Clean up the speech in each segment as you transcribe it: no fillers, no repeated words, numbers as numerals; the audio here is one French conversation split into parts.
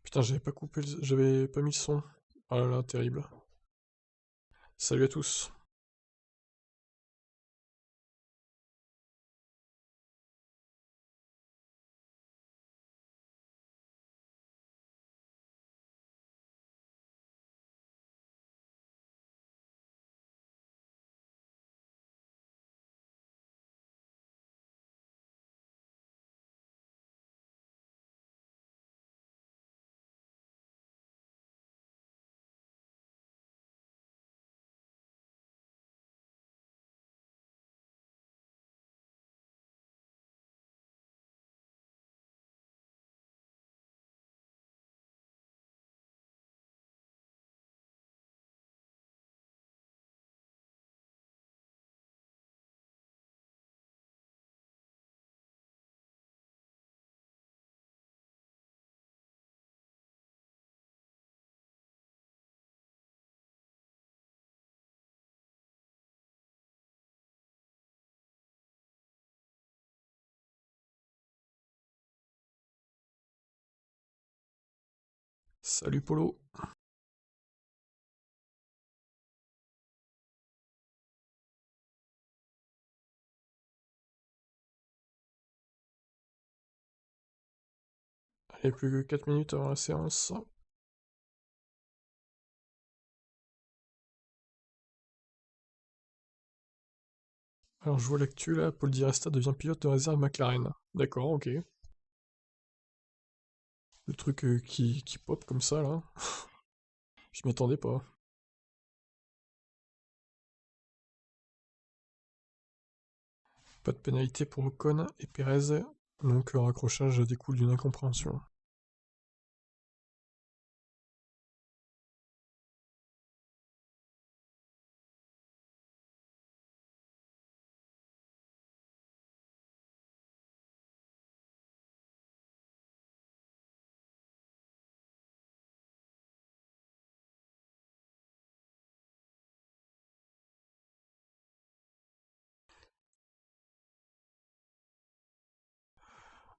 Putain, j'avais pas mis le son. Oh là là, terrible. Salut à tous. Salut Polo. Allez, plus que 4 minutes avant la séance. Alors, je vois l'actu là, Paul Di Resta devient pilote de réserve McLaren. D'accord, ok. Le truc qui pop comme ça là. Je m'y attendais pas. Pas de pénalité pour Ocon et Perez, donc le raccrochage découle d'une incompréhension.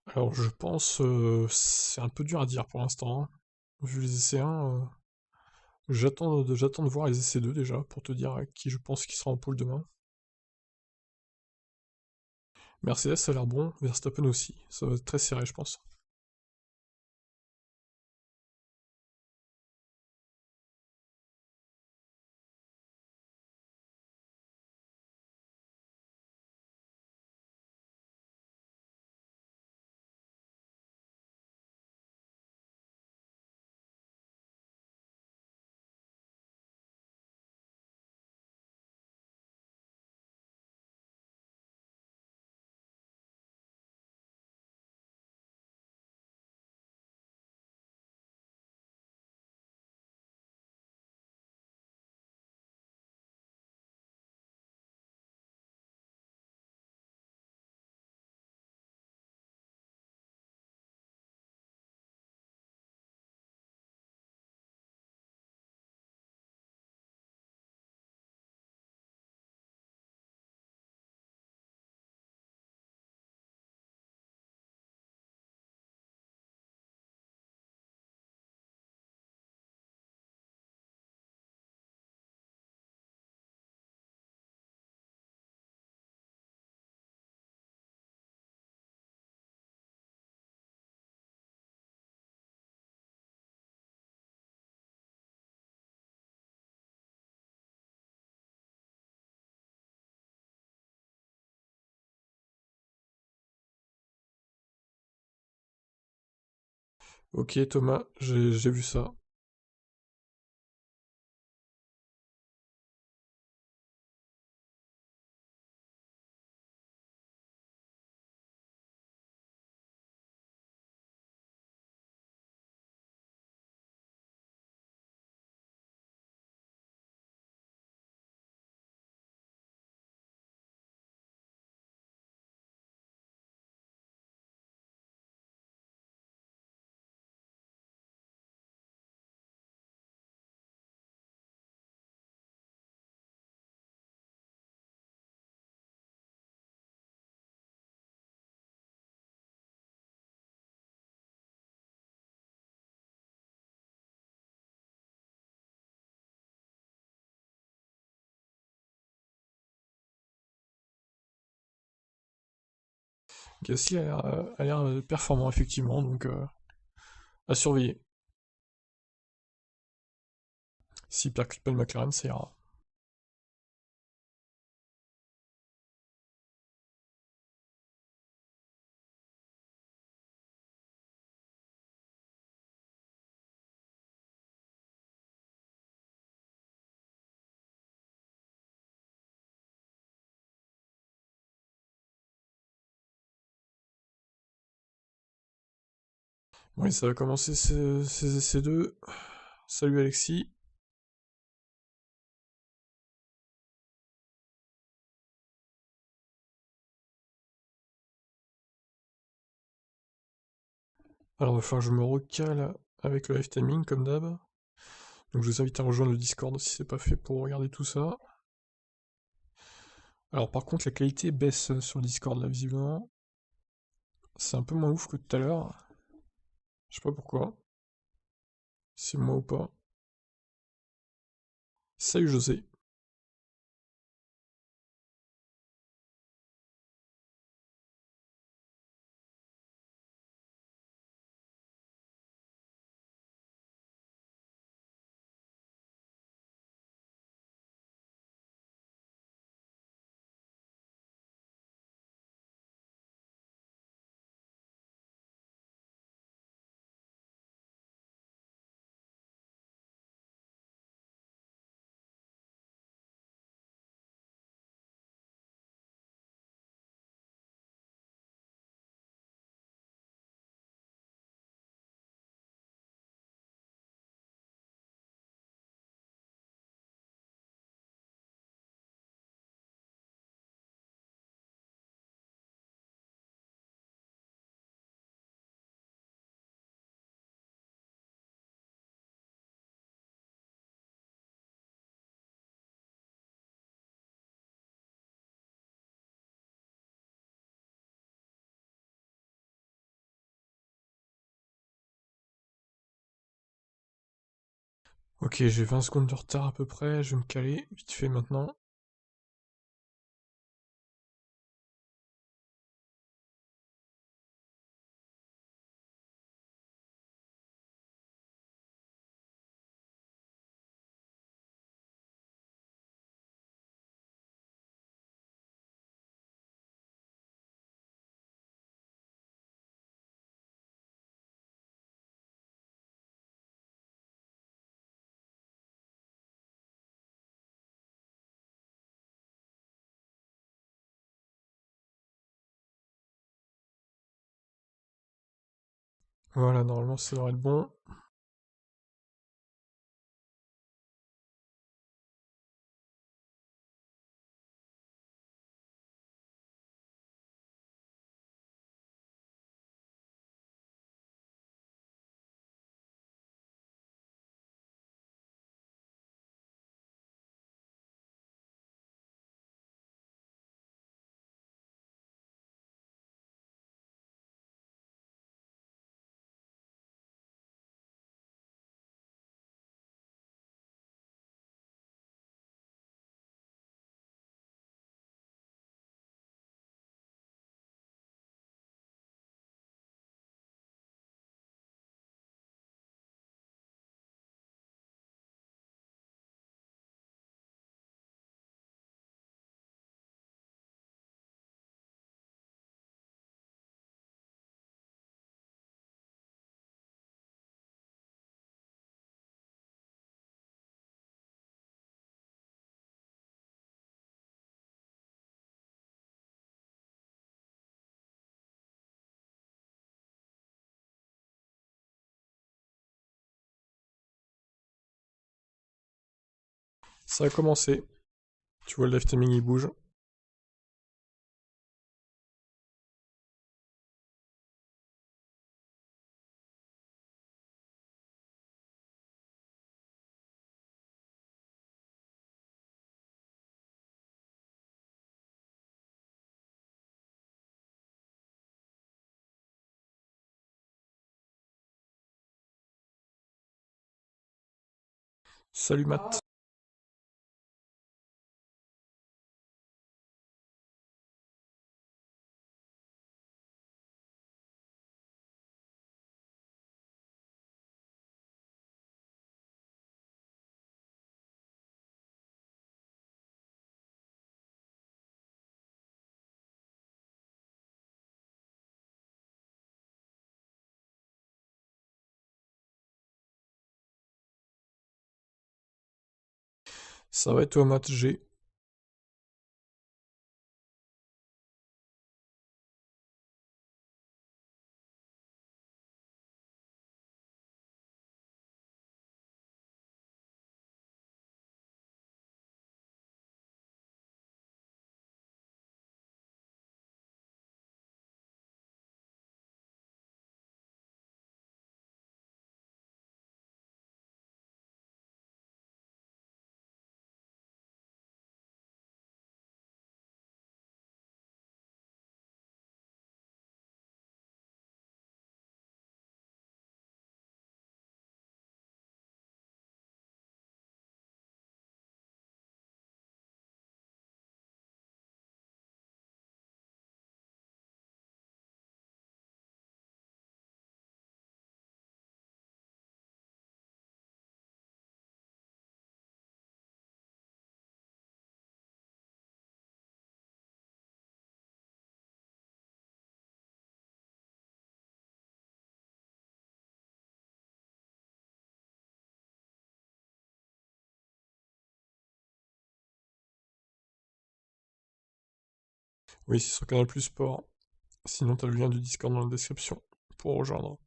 Alors, je pense, c'est un peu dur à dire pour l'instant, hein. Vu les essais 1, j'attends de voir les essais 2 déjà, pour te dire qui je pense qui sera en pôle demain. Mercedes ça a l'air bon, Verstappen aussi. Ça va être très serré, je pense. Ok Thomas, j'ai vu ça. Gasly a l'air performant, effectivement, donc à surveiller. S'il percute pas le McLaren, ça ira. Oui, ça va commencer ces essais 2. Salut Alexis. Alors, il va falloir que je me recale avec le live timing, comme d'hab. Donc, je vous invite à rejoindre le Discord si c'est pas fait pour regarder tout ça. Alors, par contre, la qualité baisse sur le Discord, là, visiblement. C'est un peu moins ouf que tout à l'heure. Je sais pas pourquoi. C'est moi ou pas. Salut José. Ok, j'ai 20 secondes de retard à peu près. Je vais me caler vite fait maintenant. Voilà, normalement ça devrait être bon. Ça a commencé. Tu vois le live timing il bouge. Salut Matt. Ça va être au mat G. Oui, c'est sur Canal Plus Sport. Sinon, t'as le lien du Discord dans la description pour rejoindre.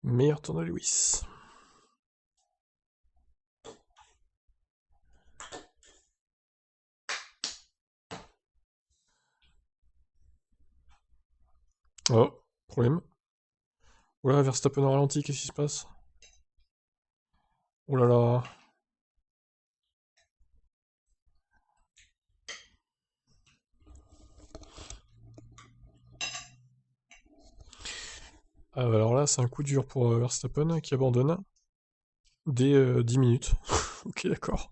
Meilleur tournoi Lewis. Oh, problème. Oula, Verstappen au ralenti, qu'est-ce qui se passe? Oh là là. Ah, bah alors là, c'est un coup dur pour Verstappen qui abandonne dès 10 minutes. Ok, d'accord.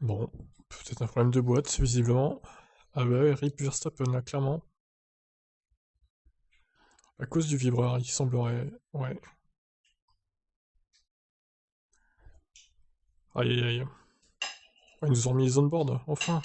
Bon, peut-être un problème de boîte, visiblement. Ah bah ouais, RIP Verstappen, là, clairement. À cause du vibreur, il semblerait. Ouais. Aïe aïe aïe. Ah, ils nous ont remis les on-board, enfin.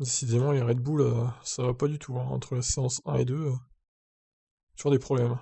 Décidément, les Red Bull, ça va pas du tout, hein. Entre la séance 1 et 2, toujours des problèmes.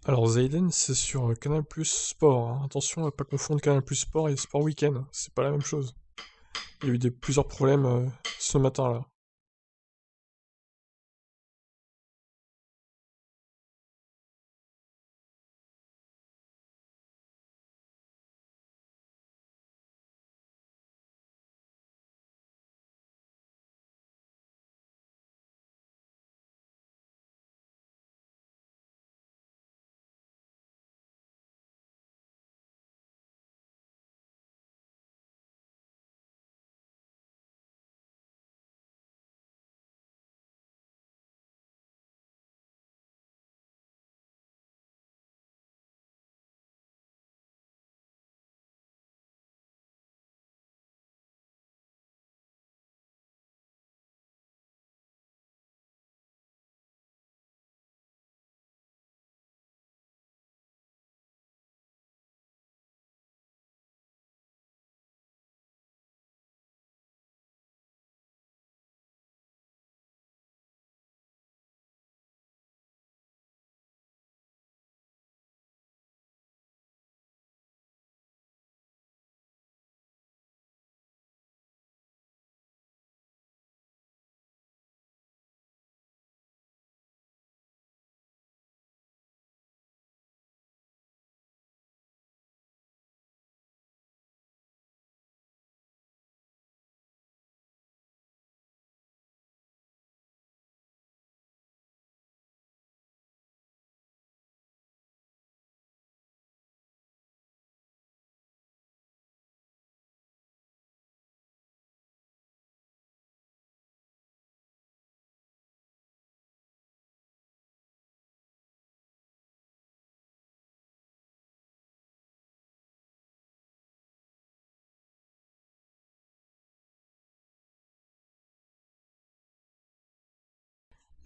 Alors, Zayden, c'est sur Canal Plus Sport, hein. Attention à pas confondre Canal Plus Sport et Sport Weekend, c'est pas la même chose. Il y a eu plusieurs problèmes ce matin-là.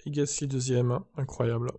Et Gasly deuxième, incroyable.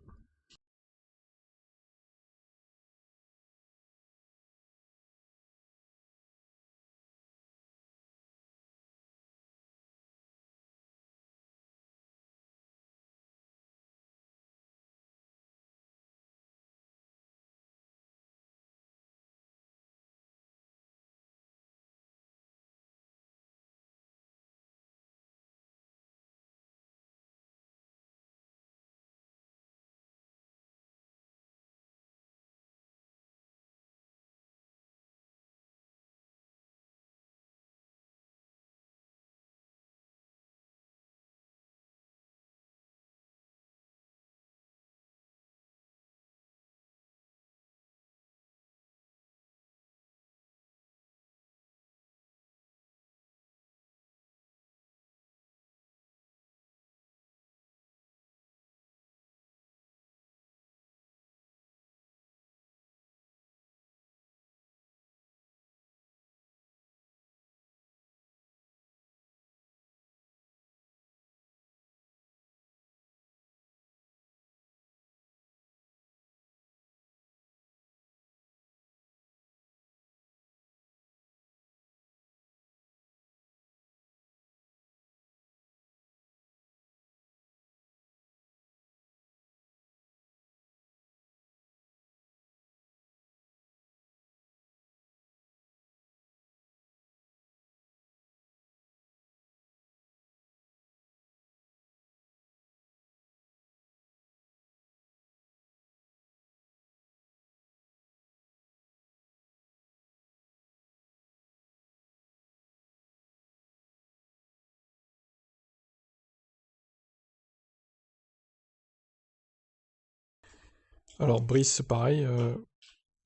Alors, Brice, c'est pareil.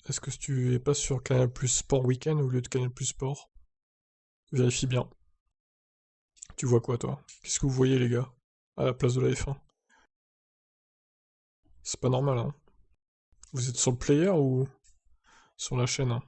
Est-ce que tu es pas sur Canal Plus Sport Weekend au lieu de Canal Plus Sport? Vérifie bien. Tu vois quoi, toi? Qu'est-ce que vous voyez, les gars? À la place de la F1? C'est pas normal, hein. Vous êtes sur le player ou sur la chaîne, hein?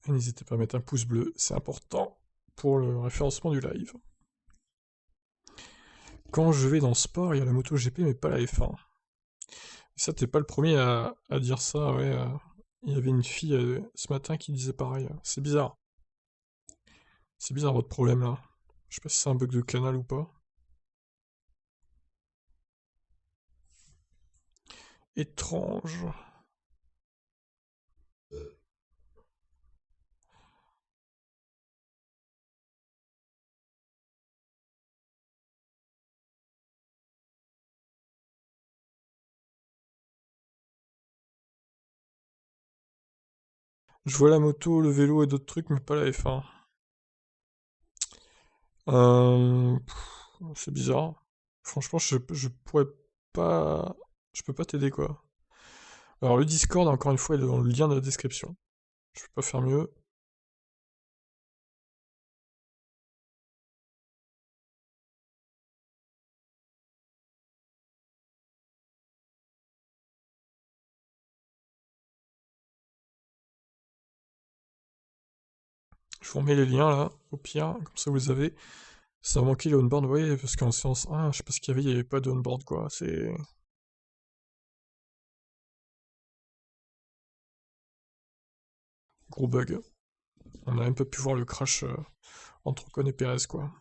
Et n'hésitez pas à mettre un pouce bleu, c'est important pour le référencement du live. Quand je vais dans le sport, il y a la moto GP mais pas la F1. Et ça, t'es pas le premier à dire ça, ouais. Il y avait une fille ce matin qui disait pareil. C'est bizarre. C'est bizarre votre problème là. Je sais pas si c'est un bug de canal ou pas. Étrange. Je vois la moto, le vélo et d'autres trucs, mais pas la F1. C'est bizarre. Franchement, je pourrais pas. Je peux pas t'aider quoi. Alors, le Discord, encore une fois, il est dans le lien de la description. Je peux pas faire mieux. Je vous remets les liens là, au pire, comme ça vous les avez. Ça manquait les on-board, ouais, parce qu'en séance 1, je sais pas ce qu'il y avait, il y avait pas de on-board quoi. C'est gros bug. On a même pas pu voir le crash entre Ocon et Perez quoi.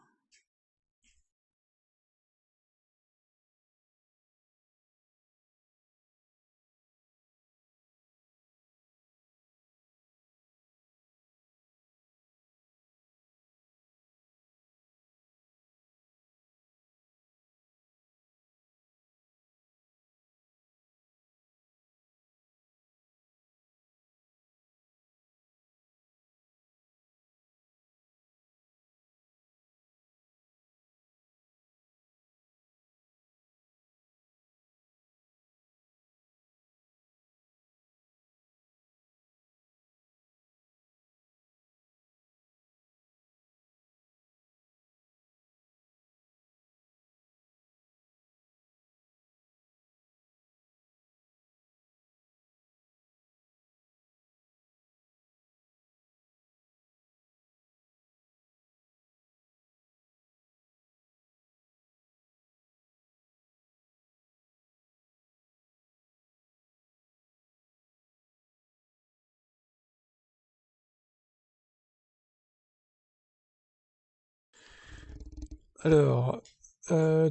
Alors,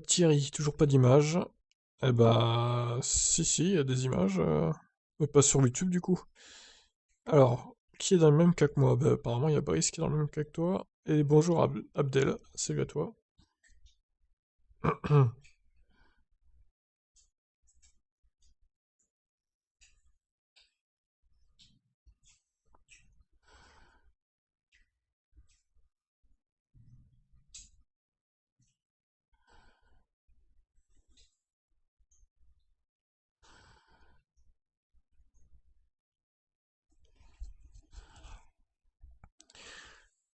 Thierry, toujours pas d'image. Eh bah, si, il y a des images, mais pas sur YouTube du coup. Alors, qui est dans le même cas que moi? Bah, apparemment, il y a Brice qui est dans le même cas que toi. Et bonjour Abdel, salut à toi.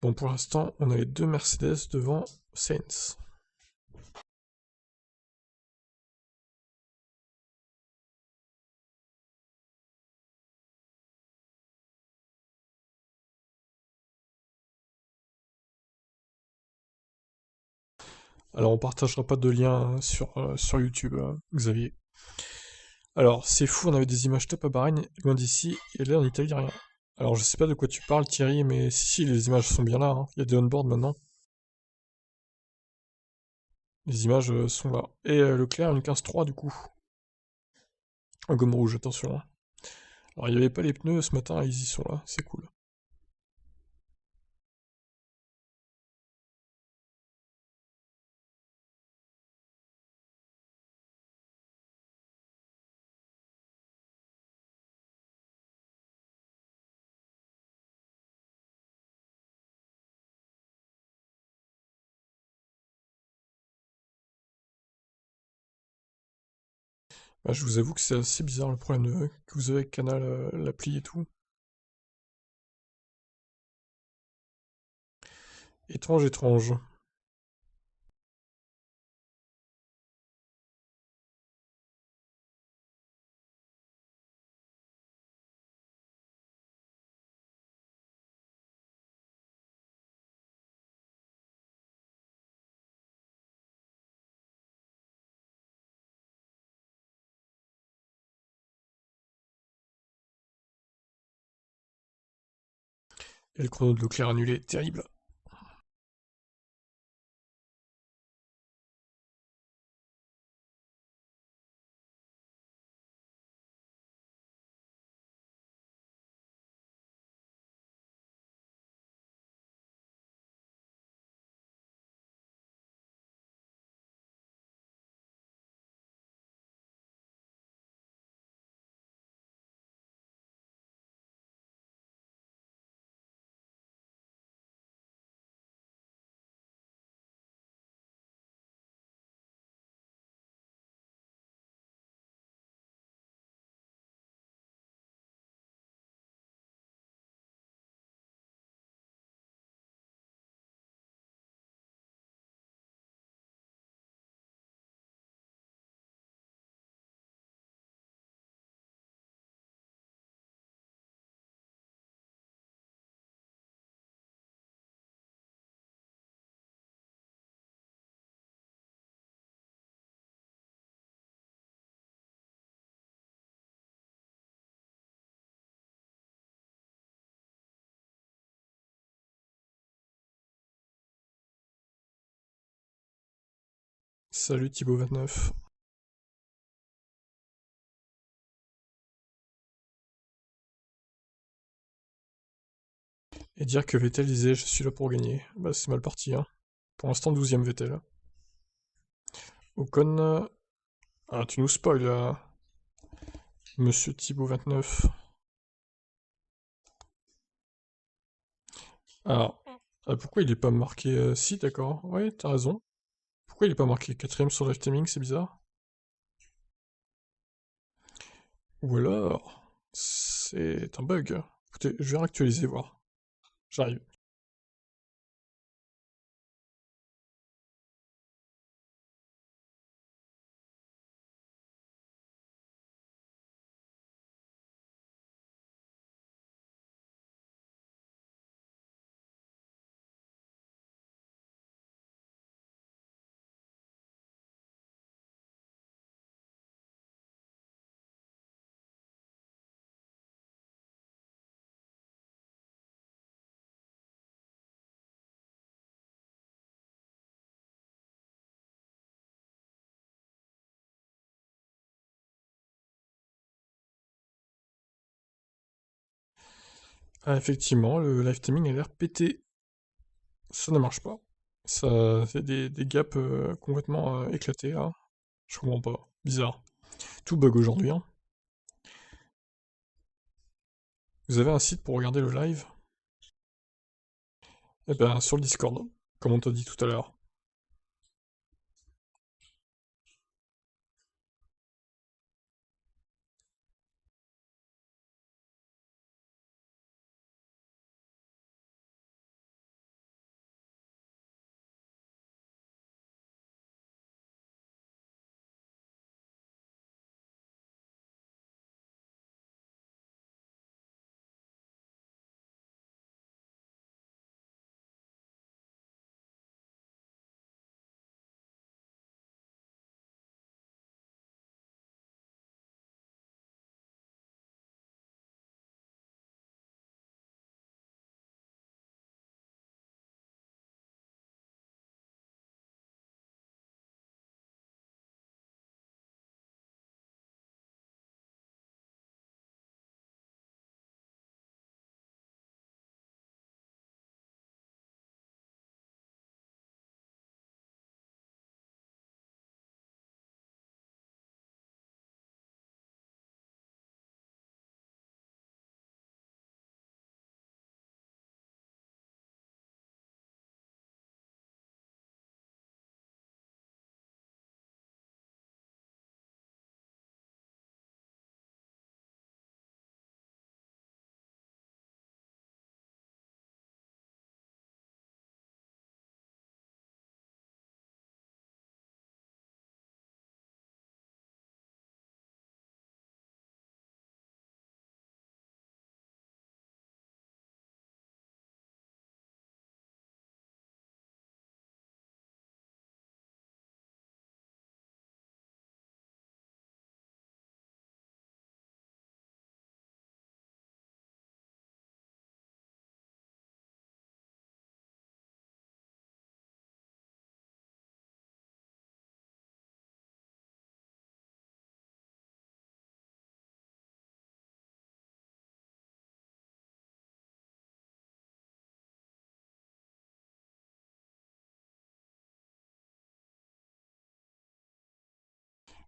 Bon, pour l'instant, on a les 2 Mercedes devant Sainz. Alors, on partagera pas de lien sur YouTube, Xavier. Alors, c'est fou, on avait des images top à Bahreïn, loin d'ici, et là en Italie, rien. Alors, je sais pas de quoi tu parles, Thierry, mais si, les images sont bien là, hein. Il y a des on-board maintenant. Les images sont là. Et Leclerc, une 15-3 du coup. En gomme rouge, attention, hein. Alors, il n'y avait pas les pneus ce matin, ils y sont là, c'est cool. Bah, je vous avoue que c'est assez bizarre le problème que vous avez avec Canal, l'appli et tout. Étrange, étrange. Et le chrono de Leclerc annulé, terrible. Salut Thibaut29. Et dire que Vettel disait je suis là pour gagner. Bah c'est mal parti, hein. Pour l'instant 12ème Vettel. Ocon. Ah tu nous spoil là, Monsieur Thibaut29. Alors, pourquoi il est pas marqué si, d'accord, ouais, t'as raison. Pourquoi il est pas marqué quatrième sur live timing, c'est bizarre. Ou alors, c'est un bug. Écoutez, je vais réactualiser, voir. J'arrive. Ah, effectivement, le live timing a l'air pété. Ça ne marche pas. Ça fait des gaps complètement éclatés, là. Je comprends pas. Bizarre. Tout bug aujourd'hui, hein. Vous avez un site pour regarder le live? Eh ben, sur le Discord, comme on t'a dit tout à l'heure.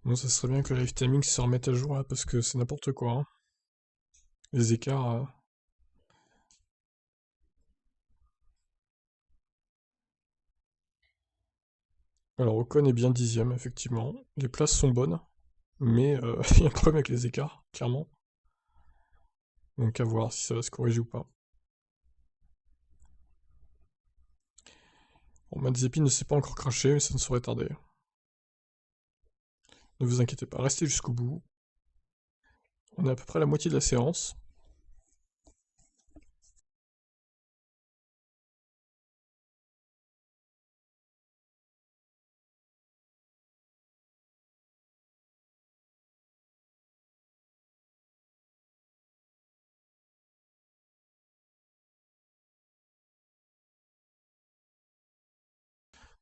Bon, ça serait bien que le live timing se remette à jour là, parce que c'est n'importe quoi, hein. Les écarts. Alors, Ocon est bien 10ème, effectivement. Les places sont bonnes, mais il y a un problème avec les écarts, clairement. Donc à voir si ça va se corriger ou pas. Bon, Mazepin ne s'est pas encore craché, mais ça ne saurait tarder. Ne vous inquiétez pas, restez jusqu'au bout. On est à peu près à la moitié de la séance.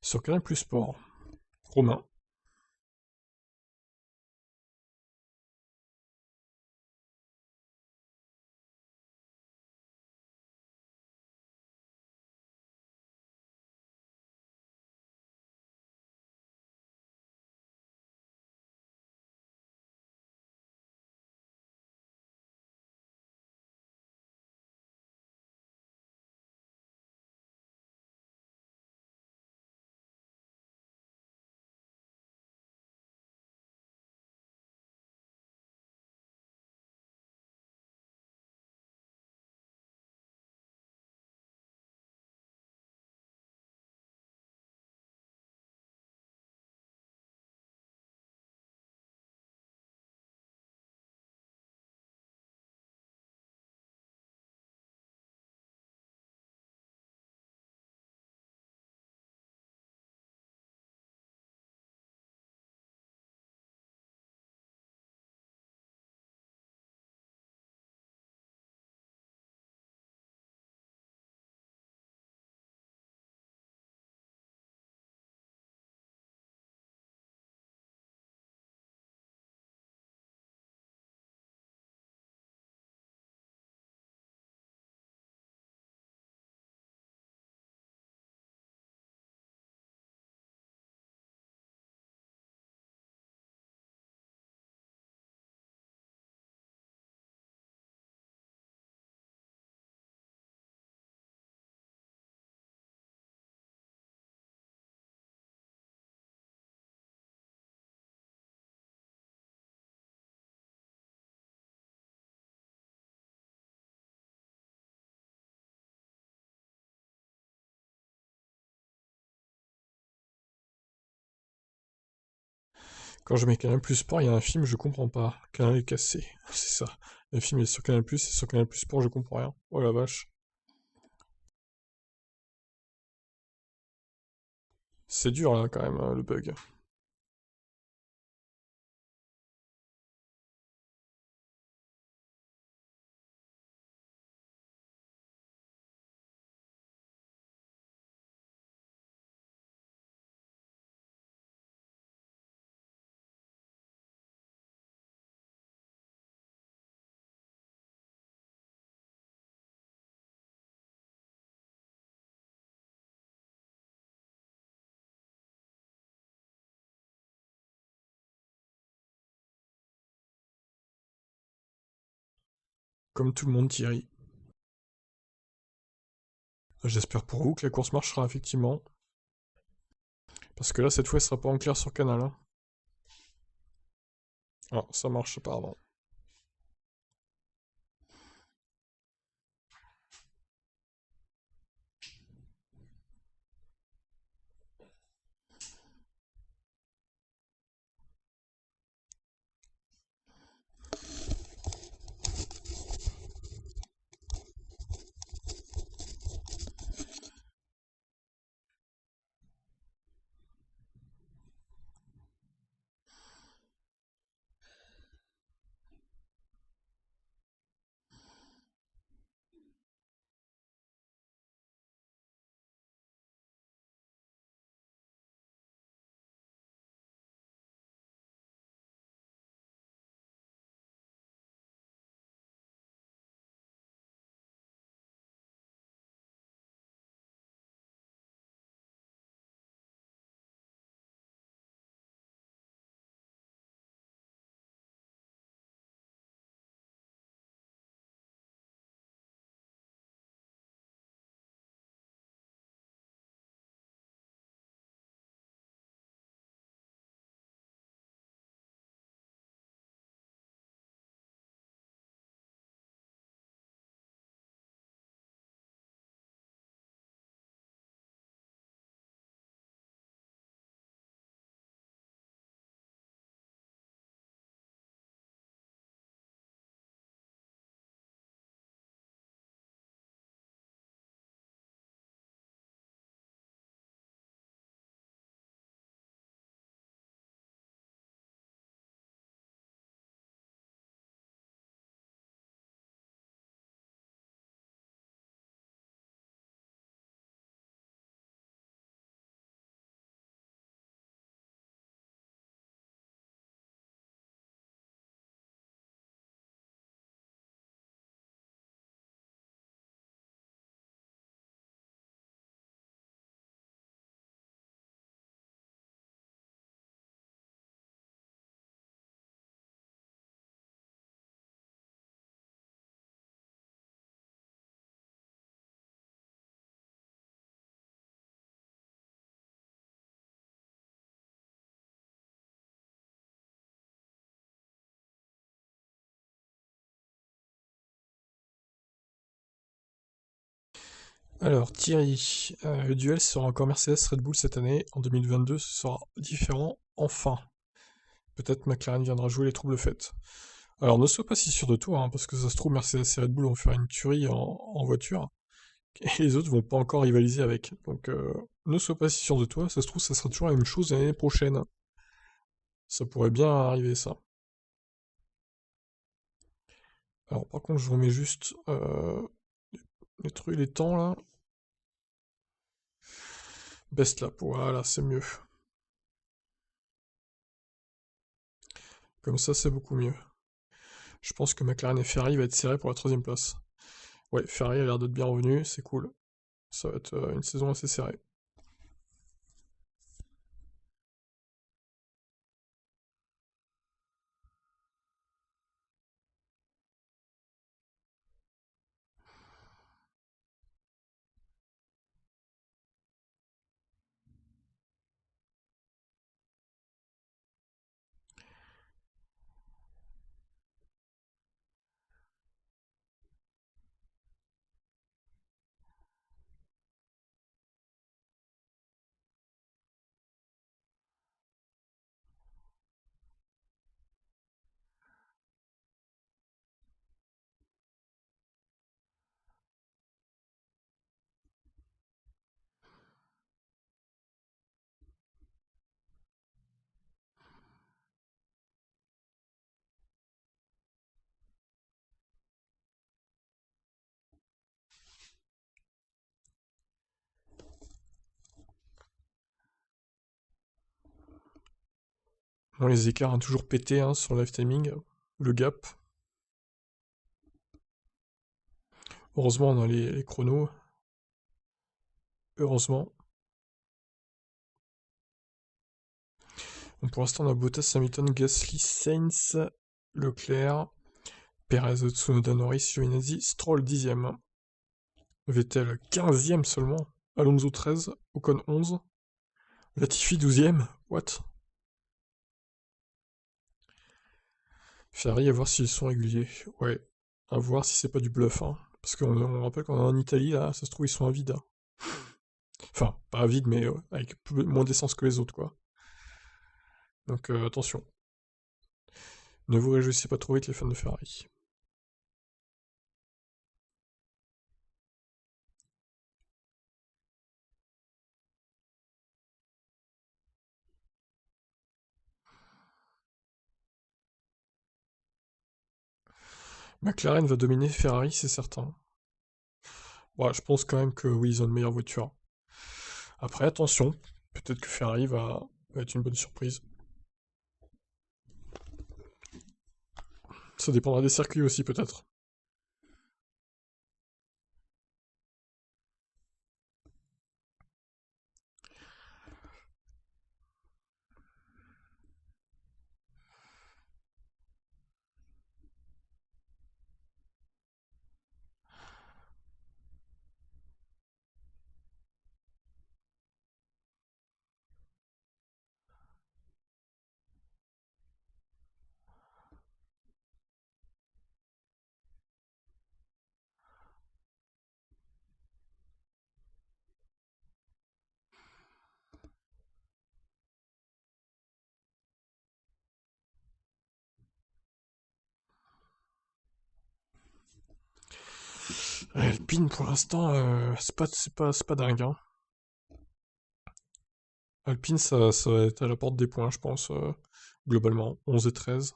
Sur Canal Plus Sport. Romain. Quand je mets Canal Plus Sport, il y a un film, je comprends pas. Canal est cassé. C'est ça. Le film est sur Canal Plus, et sur Canal Plus Sport, je comprends rien. Oh la vache. C'est dur là quand même, le bug. Comme tout le monde, Thierry. J'espère pour vous que la course marchera effectivement. Parce que là, cette fois, elle sera pas en clair sur Canal, hein. Ah, ça marche apparemment. Alors, Thierry, le duel sera encore Mercedes-Red Bull cette année. En 2022, ce sera différent, enfin. Peut-être McLaren viendra jouer les troubles fêtes. Alors, ne sois pas si sûr de toi, hein, parce que ça se trouve, Mercedes et Red Bull vont faire une tuerie en voiture, et les autres vont pas encore rivaliser avec. Donc, ne sois pas si sûr de toi, ça se trouve, ça sera toujours la même chose l'année prochaine. Ça pourrait bien arriver, ça. Alors, par contre, je remets juste les trucs, les temps, là. Best lap, voilà, c'est mieux. Comme ça, c'est beaucoup mieux. Je pense que McLaren et Ferrari va être serré pour la troisième place. Ouais, Ferrari a l'air d'être bien revenu, c'est cool. Ça va être une saison assez serrée. Bon, les écarts ont toujours pété hein, sur le live timing. Le gap. Heureusement, on a les chronos. Heureusement. Bon, pour l'instant, on a Bottas, Hamilton, Gasly, Sainz, Leclerc, Perez, Tsunoda, Norris, Giovinazzi, Stroll 10ème. Vettel 15ème seulement. Alonso 13, Ocon 11. Latifi 12ème. What? Ferrari, à voir s'ils sont réguliers. Ouais. À voir si c'est pas du bluff. Hein. Parce qu'on rappelle qu'on est en Italie, là, ça se trouve, ils sont à vide. Hein. Enfin, pas à vide, mais avec moins d'essence que les autres, quoi. Donc attention. Ne vous réjouissez pas trop vite, les fans de Ferrari. McLaren va dominer Ferrari, c'est certain. Ouais, je pense quand même que oui, ils ont une meilleure voiture. Après, attention, peut-être que Ferrari va être une bonne surprise. Ça dépendra des circuits aussi, peut-être. Alpine, pour l'instant, c'est pas dingue. Hein. Alpine, ça va être à la porte des points, je pense, globalement. 11 et 13.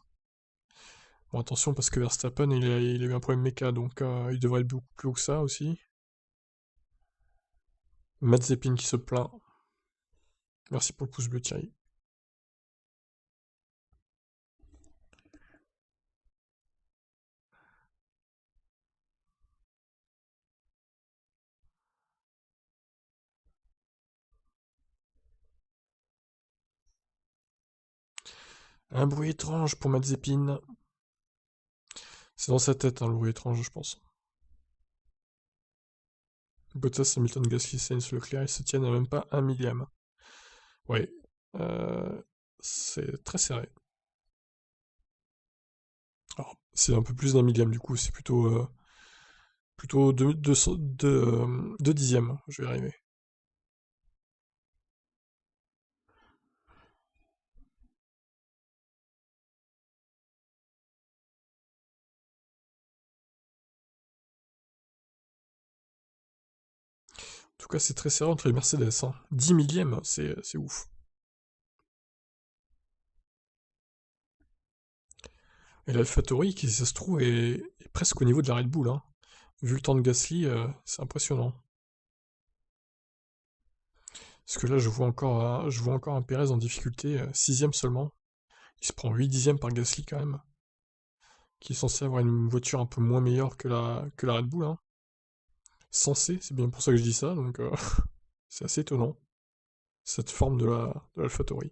Bon, attention, parce que Verstappen, il a eu un problème méca, donc il devrait être beaucoup plus haut que ça aussi. Mazepin qui se plaint. Merci pour le pouce bleu, Thierry. Un bruit étrange pour Mazepin. C'est dans sa tête, hein, le bruit étrange, je pense. Bottas, Hamilton, Gasly, Sainz, Leclerc, ils se tiennent à même pas un millième. Ouais. Euh, c'est très serré. Alors, c'est un peu plus d'un millième, du coup, c'est Plutôt 2 dixièmes, je vais y arriver. En tout cas, c'est très serré entre les Mercedes, hein. 10 millièmes, c'est ouf. Et l'AlphaTauri, qui, ça se trouve, est presque au niveau de la Red Bull, hein. Vu le temps de Gasly, c'est impressionnant. Parce que là, je vois encore un Perez en difficulté, 6ème seulement. Il se prend 8 dixièmes par Gasly quand même, qui est censé avoir une voiture un peu moins meilleure que la Red Bull, hein. Censé, c'est bien pour ça que je dis ça, donc c'est assez étonnant, cette forme de l'AlphaTauri.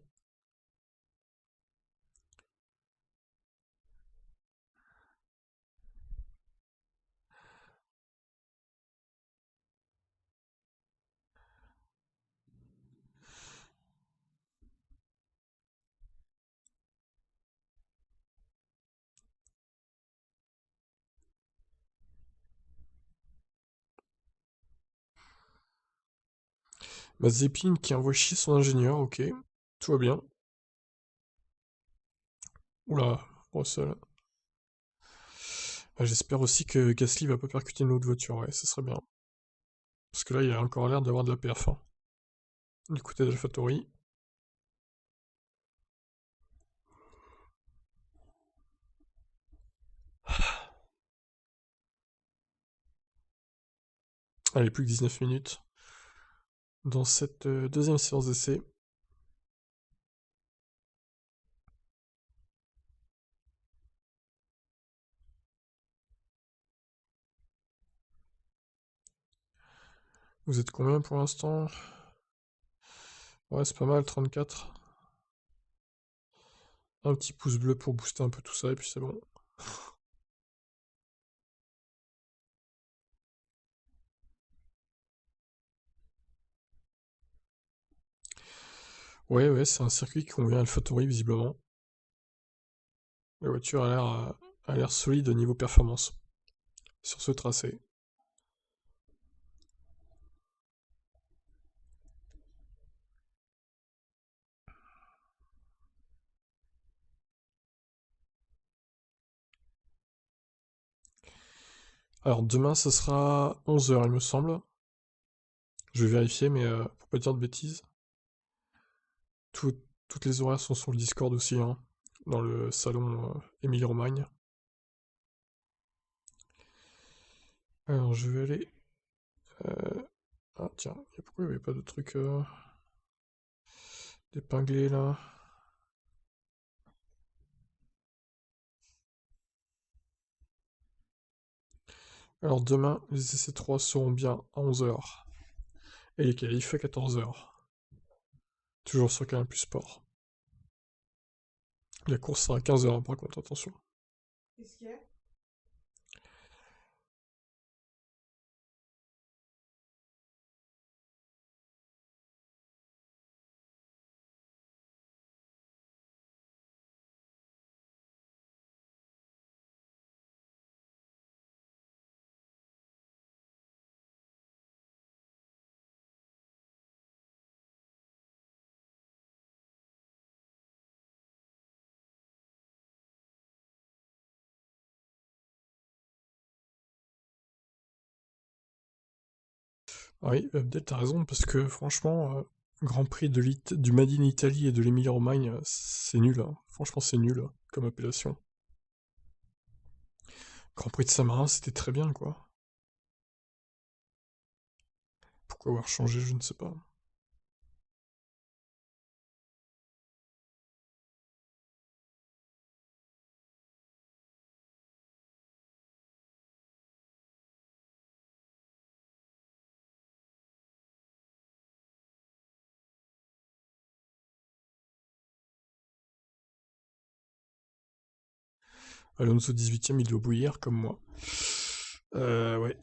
Mazepin qui envoie chier son ingénieur, ok, tout va bien. Oula, Russell. Ah, j'espère aussi que Gasly va pas percuter une autre voiture, ouais, ça serait bien. Parce que là, il a encore l'air d'avoir de la PF1. Du côté d'AlphaTauri. Allez, plus que 19 minutes dans cette deuxième séance d'essai. Vous êtes combien pour l'instant? Ouais, c'est pas mal, 34. Un petit pouce bleu pour booster un peu tout ça, et puis c'est bon. Ouais, ouais, c'est un circuit qui convient à AlphaTauri, visiblement. La voiture a l'air solide au niveau performance sur ce tracé. Alors demain, ça sera 11 h, il me semble. Je vais vérifier, mais pour pas dire de bêtises. Toutes les horaires sont sur le Discord aussi, hein, dans le salon Émilie-Romagne. Alors je vais aller... Ah tiens, pourquoi il n'y avait pas de truc d'épinglé là? Alors demain, les essais 3 seront bien à 11 h. Et les qualifs à 14 h. Toujours sur Canal Plus Sport. La course sera à 15 h par contre, attention. Qu'est-ce qu'il y a? Ah oui, Abdel, t'as raison, parce que franchement, Grand Prix du Made in Italy et de l'Émilie-Romagne, c'est nul, hein. Franchement, c'est nul comme appellation. Grand Prix de Saint-Marin, c'était très bien, quoi. Pourquoi avoir changé, je ne sais pas. Alonso 18ème, il doit bouillir, comme moi. Ouais.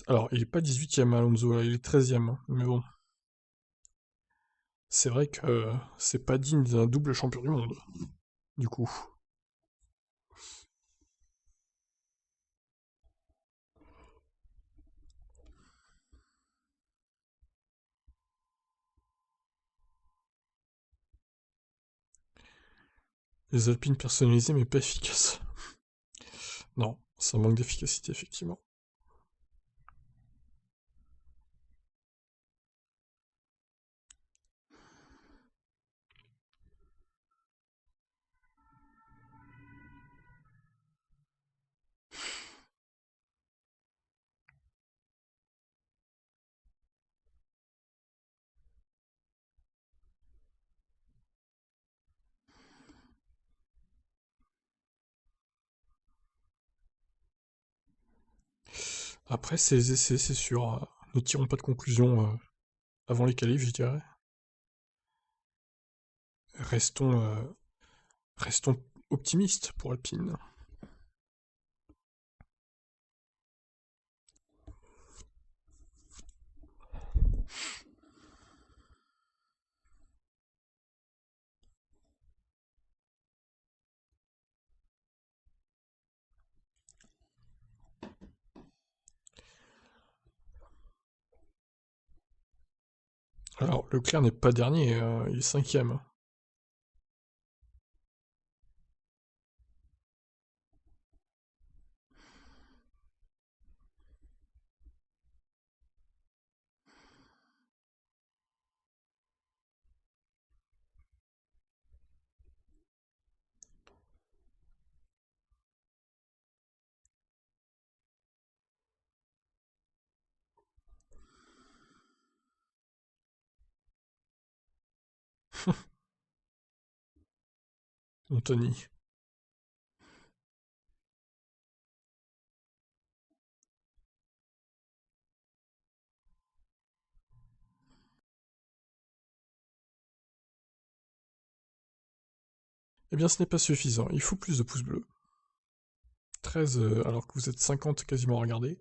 Alors, il est pas 18ème, Alonso, là, il est 13ème, hein. Mais bon, c'est vrai que c'est pas digne d'un double champion du monde, du coup. Les Alpines personnalisées mais pas efficaces. Non, ça manque d'efficacité effectivement. Après, c'est les essais, c'est sûr. Ne tirons pas de conclusion avant les qualifs, je dirais. Restons, restons optimistes pour Alpine. Alors, Leclerc n'est pas dernier, il est cinquième. Anthony. Eh bien, ce n'est pas suffisant, il faut plus de pouces bleus. 13, alors que vous êtes 50 quasiment à regarder.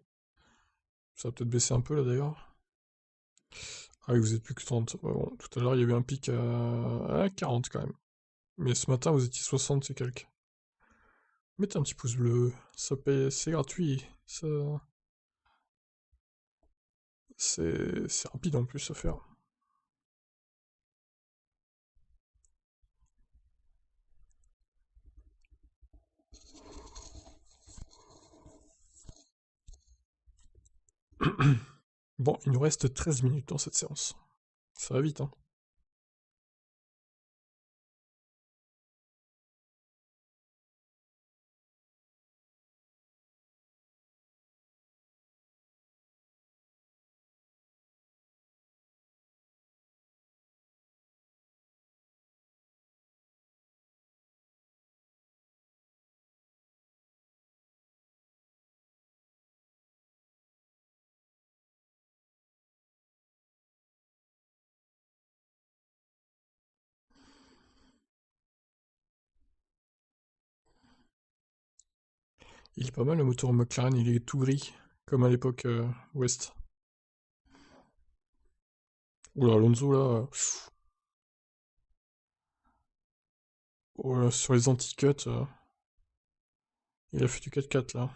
Ça va peut-être baisser un peu là d'ailleurs. Ah oui, vous êtes plus que 30. Ouais, bon, tout à l'heure, il y a eu un pic à 40 quand même. Mais ce matin, vous étiez 60 et quelques. Mettez un petit pouce bleu, ça paye, c'est gratuit, ça... c'est rapide en plus à faire. Bon, il nous reste 13 minutes dans cette séance. Ça va vite, hein. Il est pas mal le moteur McLaren, il est tout gris, comme à l'époque West. Oula, Alonso là, oh là, sur les anti-cuts, il a fait du 4x4 là.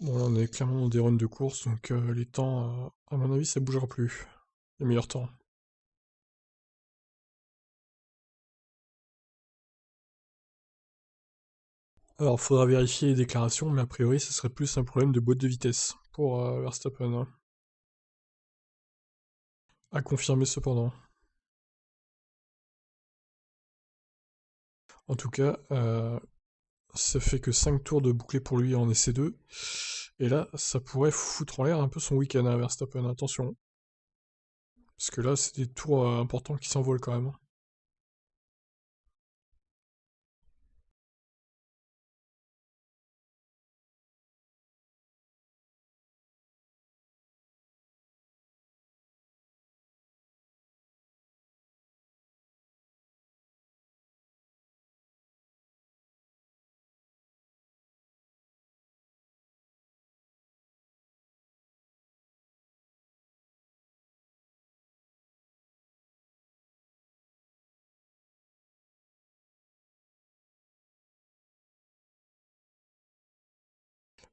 Bon là on est clairement dans des runs de course, donc les temps, à mon avis ça bougera plus. Les meilleurs temps. Alors faudra vérifier les déclarations, mais a priori ce serait plus un problème de boîte de vitesse pour Verstappen, hein. À confirmer cependant. En tout cas, ça fait que 5 tours de boucler pour lui en essai 2. Et là, ça pourrait foutre en l'air un peu son week-end à Verstappen, attention. Parce que là, c'est des tours importants qui s'envolent quand même.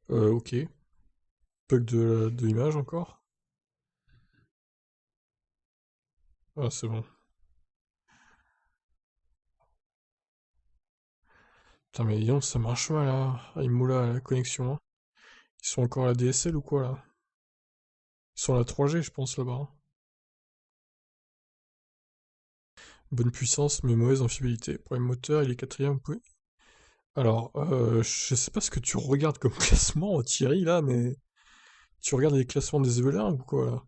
Ok. Bug de l'image encore. Ah, c'est bon. Putain, mais dis donc, ça marche mal, là. Ah, Imola, la connexion, hein. Ils sont encore à la DSL ou quoi, là? Ils sont à la 3G, je pense, là-bas, hein. Bonne puissance, mais mauvaise en fiabilité. Problème moteur, il est quatrième. Alors, je sais pas ce que tu regardes comme classement, Thierry, là, mais tu regardes les classements des Evelyn ou quoi, là?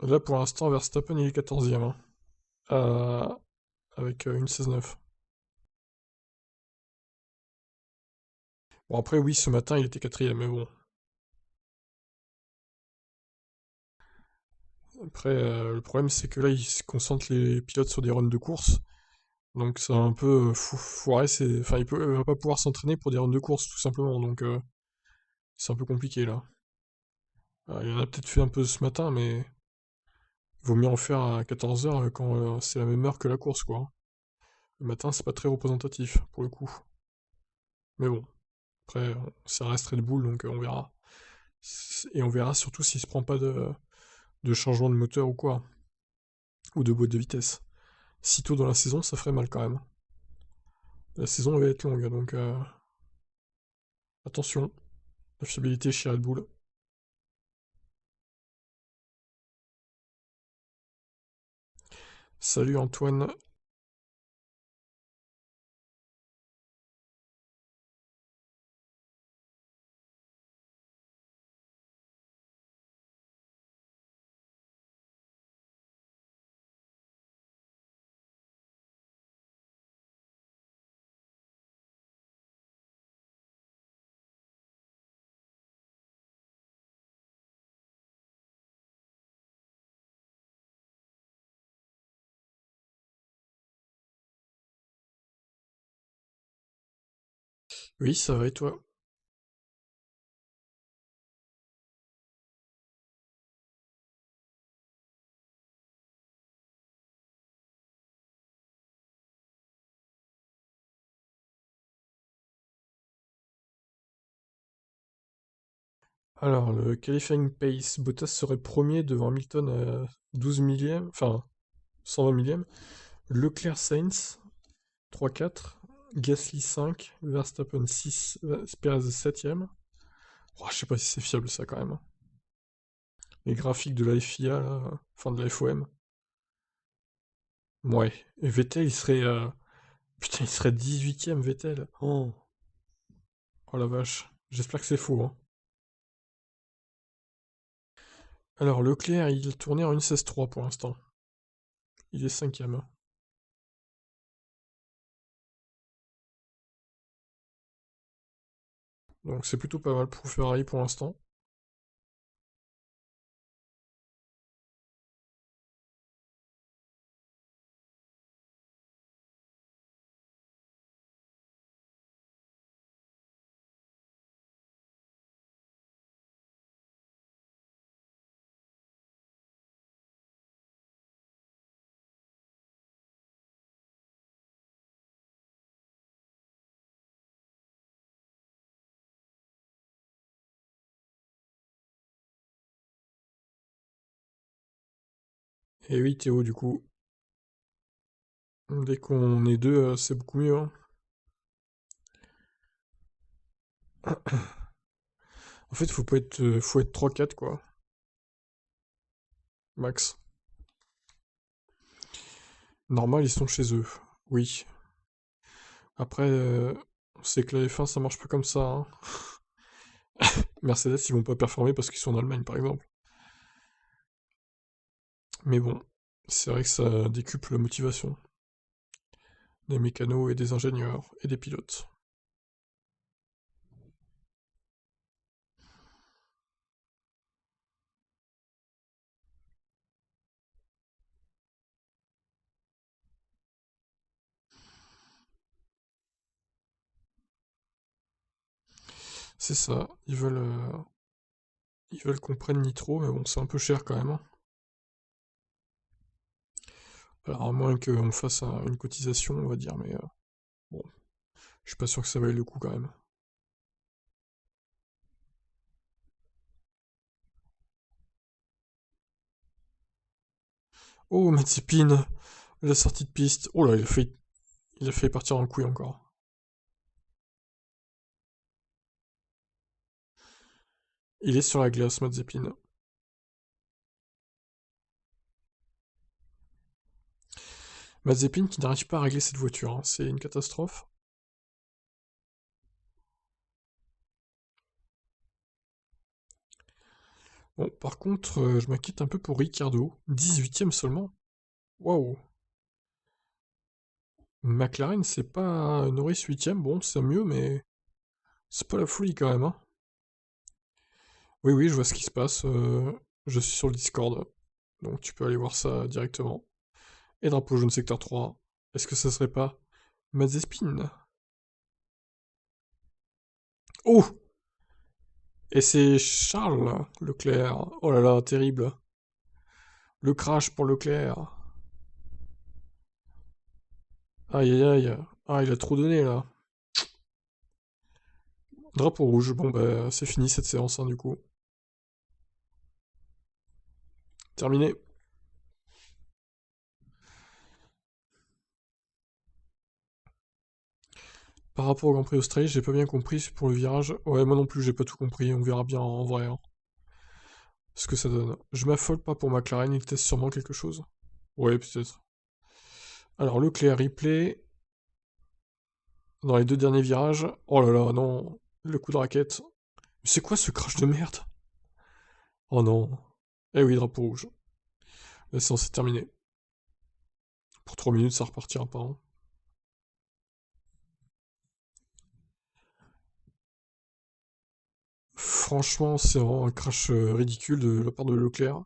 Là, pour l'instant, Verstappen, il est 14e, hein. Euh, avec une 16-9. Bon, après, oui, ce matin, il était quatrième, mais bon. Après, le problème, c'est que là, il se concentre les pilotes sur des runs de course. Donc, ça a un peu foiré. Enfin, va pas pouvoir s'entraîner pour des runs de course, tout simplement. Donc, c'est un peu compliqué, là. Il en a peut-être fait un peu ce matin, mais il vaut mieux en faire à 14h quand c'est la même heure que la course, quoi. Le matin, c'est pas très représentatif, pour le coup. Mais bon, après, ça reste Red Bull, donc on verra. Et on verra surtout s'il se prend pas de changement de moteur ou quoi. Ou de boîte de vitesse. Si tôt dans la saison, ça ferait mal quand même. La saison va être longue, donc attention. La fiabilité chez Red Bull. Salut Antoine. Oui, ça va et toi? Alors, le qualifying pace, Bottas serait premier devant Hamilton à 12 millième, enfin 120 millième. Leclerc Sainz, 3-4. Gasly 5, Verstappen 6, Perez 7ème. Oh, je sais pas si c'est fiable ça quand même. Les graphiques de la FIA, là, enfin de la FOM. Ouais. Et Vettel, il serait. Putain, il serait 18ème, Vettel. Oh la vache. J'espère que c'est faux, hein. Alors, Leclerc, il tournait en 1.16.3 pour l'instant. Il est 5ème. Donc, c'est plutôt pas mal pour Ferrari pour l'instant. Et oui, Théo, du coup, dès qu'on est deux, c'est beaucoup mieux, hein. En fait, faut être 3-4, quoi. Max. Normal, ils sont chez eux. Oui. Après, on sait que la F1, ça marche pas comme ça, hein. Mercedes, ils vont pas performer parce qu'ils sont en Allemagne, par exemple. Mais bon, c'est vrai que ça décuple la motivation des mécanos et des ingénieurs et des pilotes. C'est ça, ils veulent qu'on prenne Nitro, mais bon, c'est un peu cher quand même, hein. Alors, à moins qu'on fasse une cotisation, on va dire, mais bon, je suis pas sûr que ça vaille le coup quand même. Oh, Mazepin, la sortie de piste. Oh là, il a failli partir en couille encore. Il est sur la glace, Mazepin. Mazepin qui n'arrive pas à régler cette voiture, hein. C'est une catastrophe. Bon, par contre, je m'inquiète un peu pour Ricardo. 18ème seulement. Waouh. McLaren, c'est pas Norris 8ème. Bon, c'est mieux, mais c'est pas la folie quand même, hein. Oui, oui, je vois ce qui se passe. Je suis sur le Discord. Donc tu peux aller voir ça directement. Et drapeau jaune secteur 3. Est-ce que ça serait pas Mazepin? Oh! Et c'est Charles Leclerc. Oh là là, terrible. Le crash pour Leclerc. Aïe aïe aïe. Ah, il a trop donné là. Drapeau rouge. Bon bah c'est fini cette séance, hein, du coup. Terminé. Par rapport au Grand Prix d'Australie, j'ai pas bien compris pour le virage. Ouais, moi non plus, j'ai pas tout compris. On verra bien en vrai, hein, ce que ça donne. Je m'affole pas pour McLaren, il teste sûrement quelque chose. Ouais, peut-être. Alors Leclerc replay dans les deux derniers virages. Oh là là, non. Le coup de raquette. Mais c'est quoi ce crash de merde? Oh non. Eh oui, drapeau rouge. La séance est terminée. Pour 3 minutes, ça repartira pas, hein. Franchement, c'est vraiment un crash ridicule de la part de Leclerc.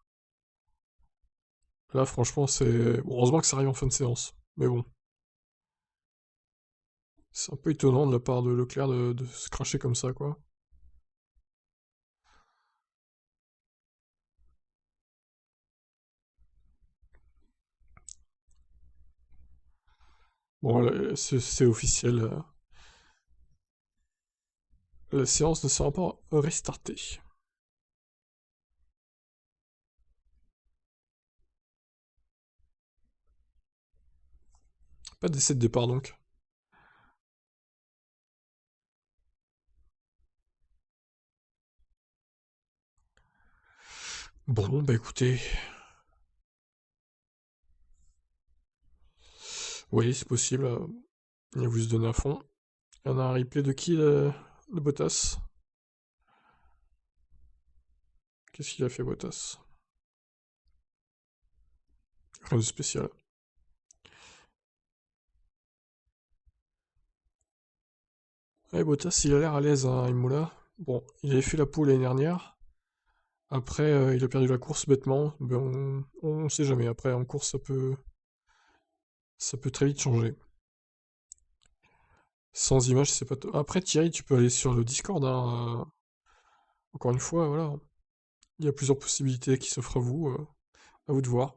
Là, franchement, c'est... Bon, heureusement que ça arrive en fin de séance. Mais bon, c'est un peu étonnant de la part de Leclerc de se cracher comme ça, quoi. Bon, c'est officiel. La séance ne sera pas restartée. Pas d'essai de départ, donc. Bon, bah écoutez... Oui, c'est possible. Il a voulu se donner à fond. Il y en a un replay de qui, le Bottas? Qu'est-ce qu'il a fait, Bottas? Rien de spécial. Ouais, Bottas, il a l'air à l'aise, hein, Imola. Bon, il avait fait la pole l'année dernière. Après, il a perdu la course bêtement. Ben, on sait jamais. Après, en course, ça peut très vite changer. Sans image, c'est pas... Après, Thierry, tu peux aller sur le Discord, hein. Encore une fois, voilà. Il y a plusieurs possibilités qui s'offrent à vous de voir.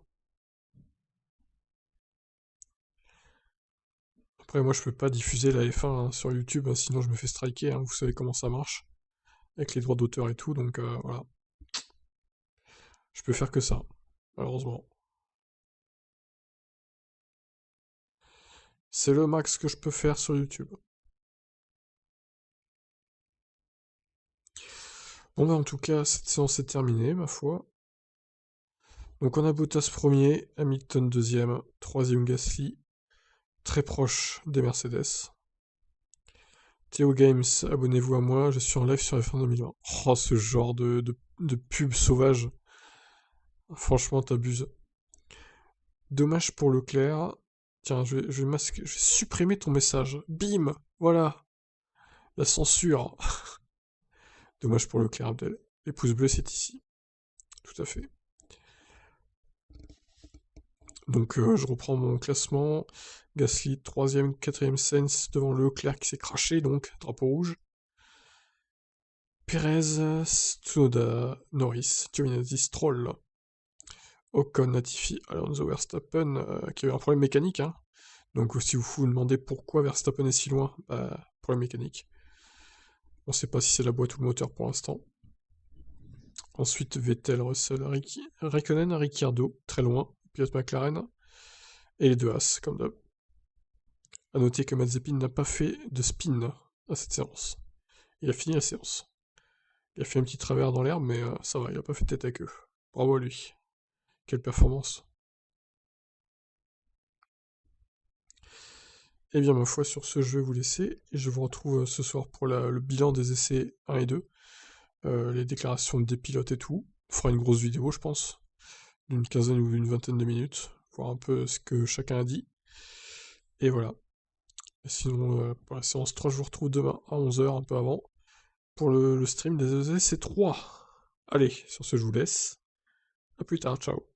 Après, moi, je peux pas diffuser la F1 hein, sur YouTube, hein, sinon je me fais striker, hein. Vous savez comment ça marche, avec les droits d'auteur et tout, donc voilà. Je peux faire que ça, malheureusement. C'est le max que je peux faire sur YouTube. Bon, bah, en tout cas, cette séance est terminée, ma foi. Donc, on a Bottas premier, Hamilton deuxième, troisième Gasly, très proche des Mercedes. Théo Games, abonnez-vous à moi, je suis en live sur F1 2020. Oh, ce genre de pub sauvage. Franchement, t'abuses. Dommage pour Leclerc. Tiens, je vais supprimer ton message. Bim. Voilà. La censure. Dommage pour Leclerc, Abdel. Les pouces bleus, c'est ici. Tout à fait. Donc, je reprends mon classement. Gasly, 3ème, 4ème Sainz devant Leclerc qui s'est craché, donc, drapeau rouge. Perez, Tsunoda, Norris, Giovinazzi, Stroll. Ocon, Latifi, Alonso, Verstappen, qui a eu un problème mécanique, hein. Donc si vous vous demandez pourquoi Verstappen est si loin, bah, problème mécanique. On sait pas si c'est la boîte ou le moteur pour l'instant. Ensuite, Vettel, Russell, Raikkonen, Ricciardo, très loin, pilote McLaren. Et les deux As, comme d'hab. A noter que Mazepin n'a pas fait de spin à cette séance. Il a fini la séance. Il a fait un petit travers dans l'herbe, mais ça va, il a pas fait tête à queue. Bravo à lui. Quelle performance. Et bien, ma foi, sur ce, je vais vous laisser, et je vous retrouve ce soir pour le bilan des essais 1 et 2, les déclarations des pilotes et tout. On fera une grosse vidéo, je pense, d'une quinzaine ou une vingtaine de minutes, voir un peu ce que chacun a dit. Et voilà. Et sinon, pour la séance 3, je vous retrouve demain à 11h, un peu avant, pour le stream des essais 3. Allez, sur ce, je vous laisse. A plus tard, ciao.